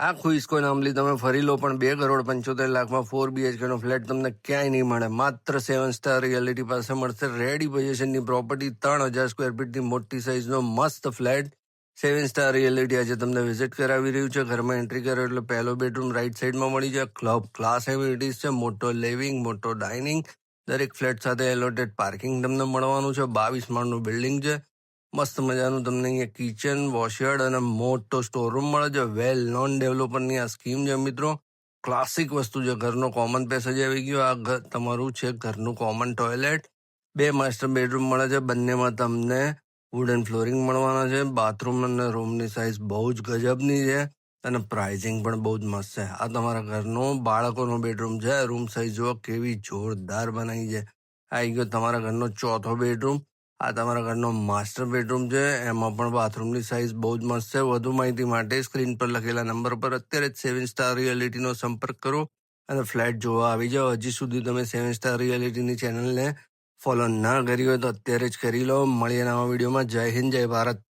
આખું ઇસ્કો નામલી તમે ફરી લો પણ 2,75,00,000 4 BHK નો ફ્લેટ તમને ક્યાંય નહીં મળે. માત્ર 7 સ્ટાર રિયાલિટી પાસે મળશે. રેડી પોઝિશનની પ્રોપર્ટી, 3,000 સ્ક્વેર ફીટની મોટી સાઇઝનો મસ્ત ફ્લેટ 7 સ્ટાર રિયાલિટી આજે તમને વિઝિટ કરાવી રહ્યું છે. ઘરમાં એન્ટ્રી કરો એટલે પહેલો બેડરૂમ રાઈટ સાઈડમાં મળી જાય. ક્લબ ક્લાસ એમિનિટીઝ છે, મોટો લિવિંગ, મોટો ડાઇનિંગ, દરેક ફ્લેટ સાથે એલોટેડ પાર્કિંગ તમને મળવાનું છે. 22 માળનું બિલ્ડિંગ છે. મસ્ત મજાનું તમને અહીંયા કિચન, વોશયાર્ડ અને મોટો સ્ટોરરૂમ મળે છે. વેલ નોન ડેવલપરની આ સ્કીમ છે મિત્રો. ક્લાસિક વસ્તુ છે. ઘરનો કોમન પેસેજ આવી ગયો. આ તમારું છે ઘરનું કોમન ટોયલેટ. 2 માસ્ટર બેડરૂમ મળે છે. બંનેમાં તમને વુડન ફ્લોરિંગ મળવાના છે. બાથરૂમ અને રૂમની સાઇઝ બહુ જ ગજબની છે અને પ્રાઇઝિંગ પણ બહુ જ મસ્ત છે. આ તમારા ઘરનો બાળકોનો બેડરૂમ છે. રૂમ સાઇઝ જુઓ કેવી જોરદાર બનાવી છે. આવી ગયો તમારા ઘરનો ચોથો બેડરૂમ. આ તમારા ઘરનો માસ્ટર બેડરૂમ છે. એમાં પણ બાથરૂમની સાઇઝ બહુ જ મસ્ત છે. વધુ માહિતી માટે સ્ક્રીન પર લખેલા નંબર પર અત્યારે જ 7 સ્ટાર રિયાલિટીનો સંપર્ક કરો અને ફ્લેટ જોવા આવી જાઓ. હજી સુધી તમે 7 સ્ટાર રિયાલિટીની ચેનલને ફોલો ના કરી હોય તો અત્યારે જ કરી લો. મળીએ નવા વિડીયોમાં. જય હિન્દ, જય ભારત.